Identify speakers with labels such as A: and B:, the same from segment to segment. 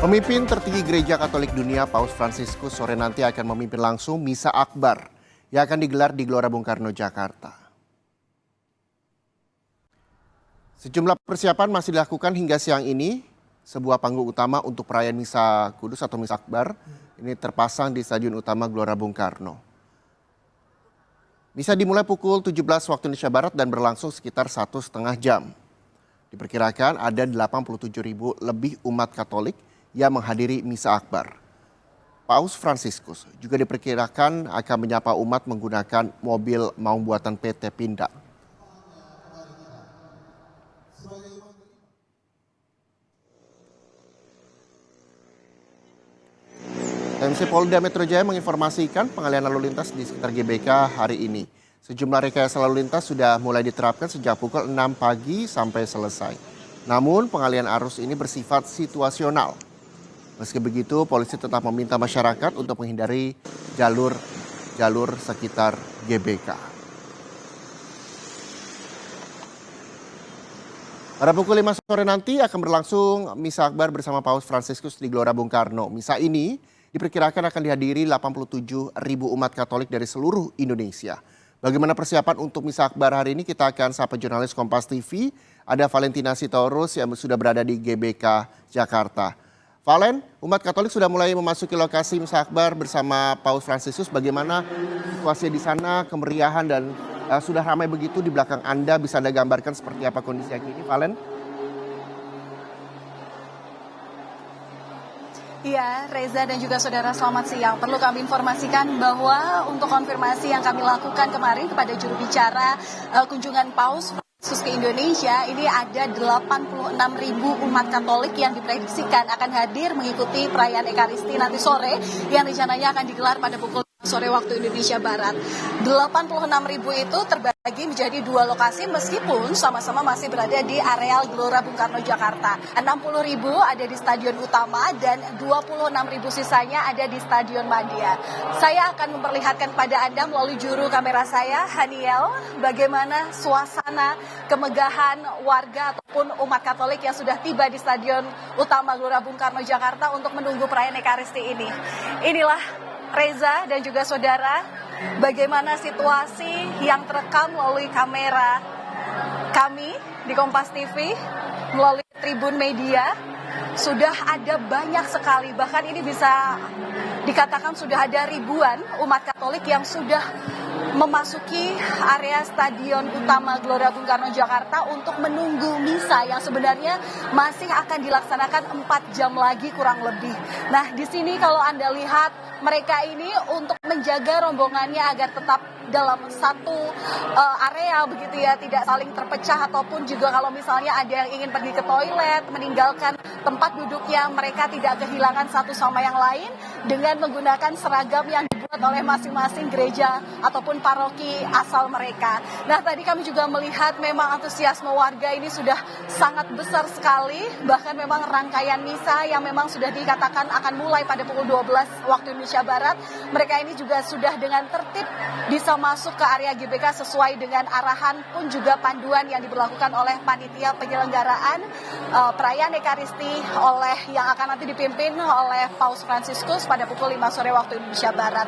A: Pemimpin tertinggi Gereja Katolik Dunia, Paus Fransiskus, sore nanti akan memimpin langsung Misa Akbar yang akan digelar di Gelora Bung Karno, Jakarta. Sejumlah persiapan masih dilakukan hingga siang ini. Sebuah panggung utama untuk perayaan Misa Kudus atau Misa Akbar ini terpasang di Stadion Utama Gelora Bung Karno. Misa dimulai pukul 17 waktu Indonesia Barat dan berlangsung sekitar 1,5 jam. Diperkirakan ada 87.000 lebih umat Katolik yang menghadiri Misa Akbar. Paus Fransiskus juga diperkirakan akan menyapa umat menggunakan mobil maung buatan PT Pindad. TMC Polda Metro Jaya menginformasikan pengalihan lalu lintas di sekitar GBK hari ini. Sejumlah rekayasa lalu lintas sudah mulai diterapkan sejak pukul 6 pagi sampai selesai. Namun pengalihan arus ini bersifat situasional. Meski begitu, polisi tetap meminta masyarakat untuk menghindari jalur sekitar GBK. Pada pukul 5 sore nanti akan berlangsung Misa Akbar bersama Paus Fransiskus di Gelora Bung Karno. Misa ini diperkirakan akan dihadiri 87.000 umat Katolik dari seluruh Indonesia. Bagaimana persiapan untuk Misa Akbar hari ini? Kita akan sapa jurnalis Kompas TV. Ada Valentina Sitorus yang sudah berada di GBK Jakarta. Valen, umat Katolik sudah mulai memasuki lokasi Misa Akbar bersama Paus Fransiskus. Bagaimana situasi di sana, kemeriahan dan sudah ramai begitu di belakang Anda? Bisa Anda gambarkan seperti apa kondisi ini, Valen?
B: Iya, Reza dan juga saudara, selamat siang. Perlu kami informasikan bahwa untuk konfirmasi yang kami lakukan kemarin kepada juru bicara kunjungan Paus Fransiskus ke Indonesia, ini ada 86.000 umat Katolik yang diprediksikan akan hadir mengikuti perayaan Ekaristi nanti sore yang rencananya akan digelar pada pukul sore waktu Indonesia Barat. 86.000 itu terbagi menjadi dua lokasi meskipun sama-sama masih berada di areal Gelora Bung Karno, Jakarta. 60.000 ada di Stadion Utama dan 26.000 sisanya ada di Stadion Madia. Saya akan memperlihatkan kepada Anda melalui juru kamera saya, Haniel, bagaimana suasana kemegahan warga ataupun umat Katolik yang sudah tiba di Stadion Utama Gelora Bung Karno, Jakarta untuk menunggu perayaan Ekaristi ini. Inilah Reza dan juga saudara, bagaimana situasi yang terekam melalui kamera kami di Kompas TV, melalui Tribun Media. Sudah ada banyak sekali, bahkan ini bisa dikatakan sudah ada ribuan umat Katolik yang sudah memasuki area Stadion Utama Gelora Bung Karno, Jakarta untuk menunggu misa yang sebenarnya masih akan dilaksanakan 4 jam lagi kurang lebih. Nah, di sini kalau Anda lihat mereka ini untuk menjaga rombongannya agar tetap dalam satu area begitu ya, tidak saling terpecah ataupun juga kalau misalnya ada yang ingin pergi ke toilet, meninggalkan tempat duduknya, mereka tidak kehilangan satu sama yang lain dengan menggunakan seragam yang dibuat oleh masing-masing gereja ataupun paroki asal mereka. Nah, tadi kami juga melihat memang antusiasme warga ini sudah sangat besar sekali, bahkan memang rangkaian misa yang memang sudah dikatakan akan mulai pada pukul 12 waktu Indonesia Barat, mereka ini juga sudah dengan tertib bisa masuk ke area GBK sesuai dengan arahan pun juga panduan yang diberlakukan oleh panitia penyelenggaraan perayaan Ekaristi yang akan nanti dipimpin oleh Paus Fransiskus pada pukul 5 sore waktu Indonesia Barat.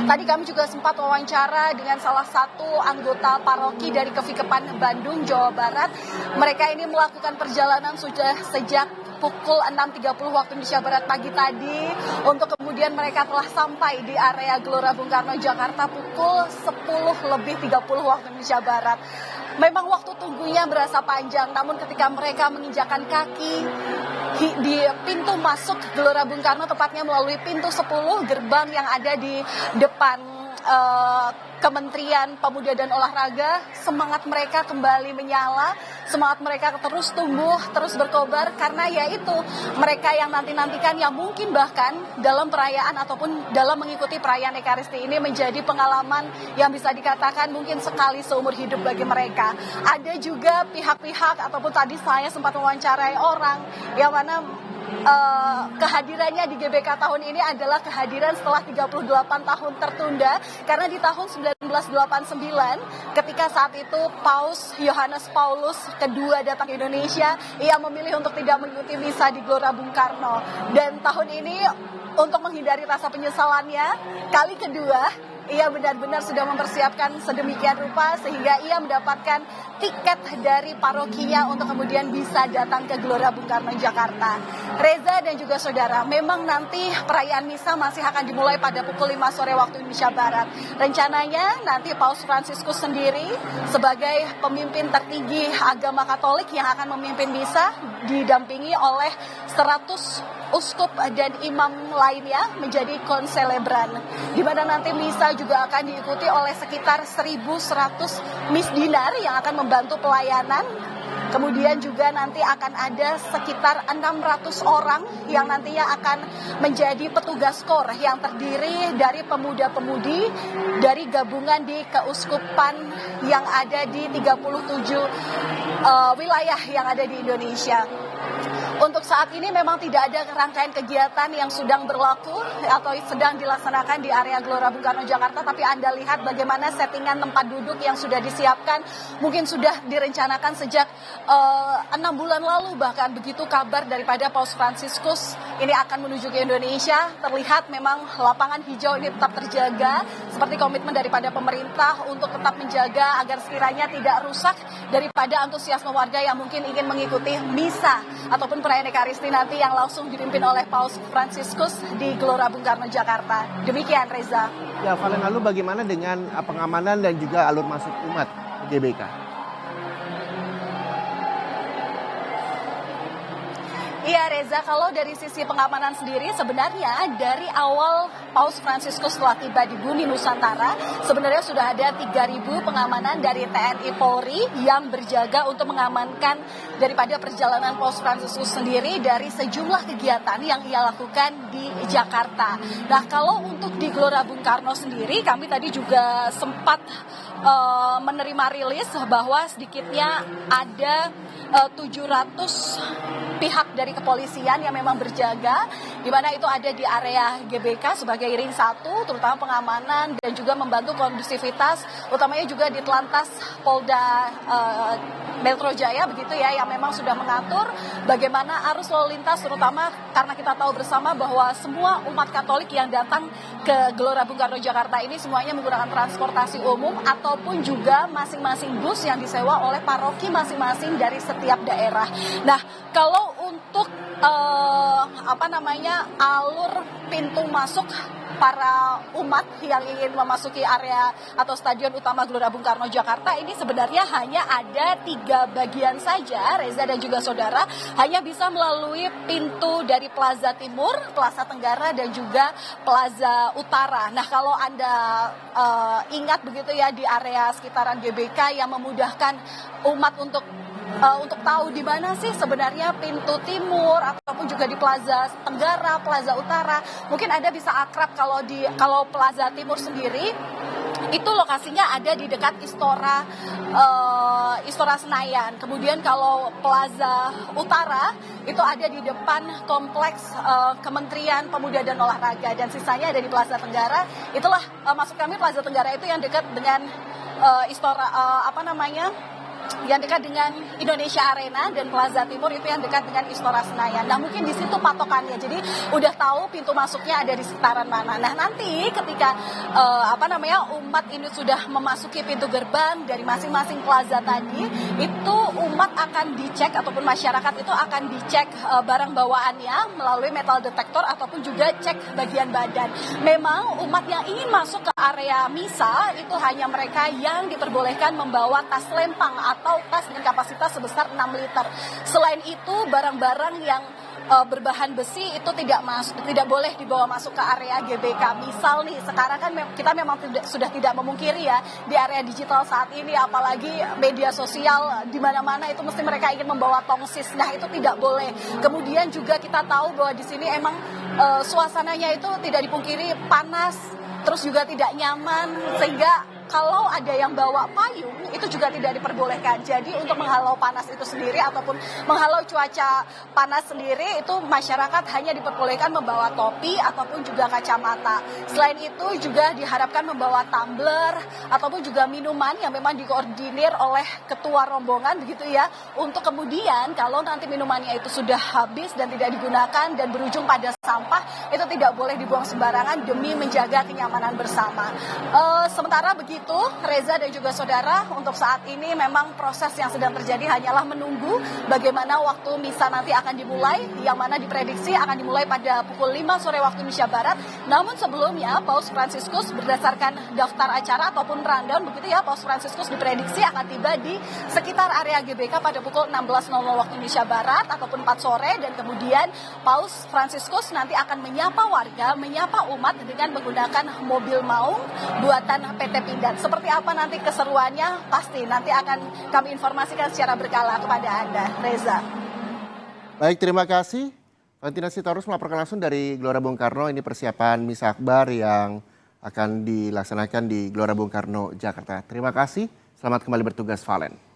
B: Tadi kami juga sempat wawancara dengan salah satu anggota paroki dari Kevikepan Bandung, Jawa Barat. Mereka ini melakukan perjalanan sudah sejak pukul 6.30 waktu Indonesia Barat pagi tadi untuk kemudian mereka telah sampai di area Gelora Bung Karno, Jakarta pukul 10.30 waktu Indonesia Barat. Memang waktu tunggunya berasa panjang, namun ketika mereka menginjakan kaki di pintu masuk Gelora Bung Karno, tepatnya melalui pintu 10 gerbang yang ada di depan Kementerian Pemuda dan Olahraga, semangat mereka kembali menyala, semangat mereka terus tumbuh, terus berkobar, karena yaitu mereka yang nanti-nantikan yang mungkin bahkan dalam perayaan ataupun dalam mengikuti perayaan Ekaristi ini menjadi pengalaman yang bisa dikatakan mungkin sekali seumur hidup bagi mereka. Ada juga pihak-pihak ataupun tadi saya sempat mewawancarai orang yang mana kehadirannya di GBK tahun ini adalah kehadiran setelah 38 tahun tertunda, karena di tahun 1989 ketika saat itu Paus Yohanes Paulus II datang ke Indonesia, ia memilih untuk tidak mengikuti misa di Gelora Bung Karno. Dan tahun ini untuk menghindari rasa penyesalannya, kali kedua ia benar-benar sudah mempersiapkan sedemikian rupa sehingga ia mendapatkan tiket dari parokinya untuk kemudian bisa datang ke Gelora Bung Karno Jakarta. Reza dan juga saudara, memang nanti perayaan misa masih akan dimulai pada pukul 5 sore waktu Indonesia Barat. Rencananya nanti Paus Fransiskus sendiri sebagai pemimpin tertinggi agama Katolik yang akan memimpin misa didampingi oleh 100 uskup dan imam lainnya menjadi konselebran, di mana nanti misa juga akan diikuti oleh sekitar 1.100 misdinar yang akan membantu pelayanan. Kemudian juga nanti akan ada sekitar 600 orang yang nantinya akan menjadi petugas KOR yang terdiri dari pemuda-pemudi dari gabungan di keuskupan yang ada di 37 wilayah yang ada di Indonesia. Untuk saat ini memang tidak ada rangkaian kegiatan yang sedang berlaku atau sedang dilaksanakan di area Gelora Bung Karno Jakarta, tapi Anda lihat bagaimana settingan tempat duduk yang sudah disiapkan, mungkin sudah direncanakan sejak 6 bulan lalu bahkan. Begitu kabar daripada Paus Fransiskus ini akan menuju ke Indonesia, terlihat memang lapangan hijau ini tetap terjaga, seperti komitmen daripada pemerintah untuk tetap menjaga agar sekiranya tidak rusak daripada antusiasme warga yang mungkin ingin mengikuti misa ataupun perayaan Ekaristi nanti yang langsung dipimpin oleh Paus Fransiskus di Gelora Bung Karno Jakarta. Demikian Reza.
A: Ya, Valen, lalu bagaimana dengan pengamanan dan juga alur masuk umat GBK?
B: Iya Reza, kalau dari sisi pengamanan sendiri sebenarnya dari awal Paus Fransiskus telah tiba di bumi Nusantara, sebenarnya sudah ada 3.000 pengamanan dari TNI Polri yang berjaga untuk mengamankan daripada perjalanan Paus Fransiskus sendiri dari sejumlah kegiatan yang ia lakukan di Jakarta. Nah, kalau untuk di Gelora Bung Karno sendiri, kami tadi juga sempat menerima rilis bahwa sedikitnya ada 700 pihak dari kepolisian yang memang berjaga, di mana itu ada di area GBK sebagai ring 1, terutama pengamanan dan juga membantu kondusivitas, utamanya juga di Telantas Polda Metro Jaya begitu ya, yang memang sudah mengatur bagaimana arus lalu lintas, terutama karena kita tahu bersama bahwa semua umat Katolik yang datang ke Gelora Bung Karno Jakarta ini semuanya menggunakan transportasi umum ataupun juga masing-masing bus yang disewa oleh paroki masing-masing dari setiap daerah. Nah, kalau untuk alur pintu masuk para umat yang ingin memasuki area atau stadion utama Gelora Bung Karno Jakarta ini sebenarnya hanya ada 3 bagian saja, Reza dan juga saudara, hanya bisa melalui pintu dari Plaza Timur, Plaza Tenggara dan juga Plaza Utara. Nah, kalau Anda ingat begitu ya, di area sekitaran GBK yang memudahkan umat untuk tahu di mana sih sebenarnya pintu timur ataupun juga di Plaza Tenggara, Plaza Utara. Mungkin Anda bisa akrab kalau Plaza Timur sendiri itu lokasinya ada di dekat Istora Senayan. Kemudian kalau Plaza Utara itu ada di depan kompleks Kementerian Pemuda dan Olahraga, dan sisanya ada di Plaza Tenggara. Itulah maksud kami, Plaza Tenggara itu yang dekat dengan yang dekat dengan Indonesia Arena, dan Plaza Timur itu yang dekat dengan Istora Senayan. Nah, mungkin di situ patokannya. Jadi udah tahu pintu masuknya ada di sekitaran mana. Nah, nanti ketika umat ini sudah memasuki pintu gerbang dari masing-masing plaza tadi, itu umat akan dicek ataupun masyarakat itu akan dicek barang bawaannya melalui metal detektor ataupun juga cek bagian badan. Memang umat yang ingin masuk ke area misa itu hanya mereka yang diperbolehkan membawa tas lempang atau tas dengan kapasitas sebesar 6 liter. Selain itu, barang-barang yang berbahan besi itu tidak boleh dibawa masuk ke area GBK. Misal nih, sekarang kan kita memang sudah tidak memungkiri ya, di area digital saat ini, apalagi media sosial di mana-mana itu mesti mereka ingin membawa tongsis. Nah, itu tidak boleh. Kemudian juga kita tahu bahwa di sini emang suasananya itu tidak dipungkiri panas, terus juga tidak nyaman, sehingga kalau ada yang bawa payung itu juga tidak diperbolehkan. Jadi untuk menghalau panas itu sendiri ataupun menghalau cuaca panas sendiri itu masyarakat hanya diperbolehkan membawa topi ataupun juga kacamata. Selain itu juga diharapkan membawa tumbler ataupun juga minuman yang memang dikoordinir oleh ketua rombongan begitu ya, untuk kemudian kalau nanti minumannya itu sudah habis dan tidak digunakan dan berujung pada sampah, itu tidak boleh dibuang sembarangan demi menjaga kenyamanan bersama. Sementara begitu, Reza dan juga saudara, untuk saat ini memang proses yang sedang terjadi hanyalah menunggu bagaimana waktu misa nanti akan dimulai, yang mana diprediksi akan dimulai pada pukul 5 sore waktu Indonesia Barat. Namun sebelumnya, Paus Fransiskus berdasarkan daftar acara ataupun rundown begitu ya, Paus Fransiskus diprediksi akan tiba di sekitar area GBK pada pukul 16.00 waktu Indonesia Barat ataupun 4 sore, dan kemudian Paus Fransiskus nanti akan menyapa warga, menyapa umat dengan menggunakan mobil maung buatan PT Pindad. Seperti apa nanti keseruannya, pasti nanti akan kami informasikan secara berkala kepada Anda, Reza.
A: Baik, terima kasih. Valentina Sitorus melaporkan langsung dari Gelora Bung Karno. Ini persiapan misa akbar yang akan dilaksanakan di Gelora Bung Karno, Jakarta. Terima kasih. Selamat kembali bertugas, Valen.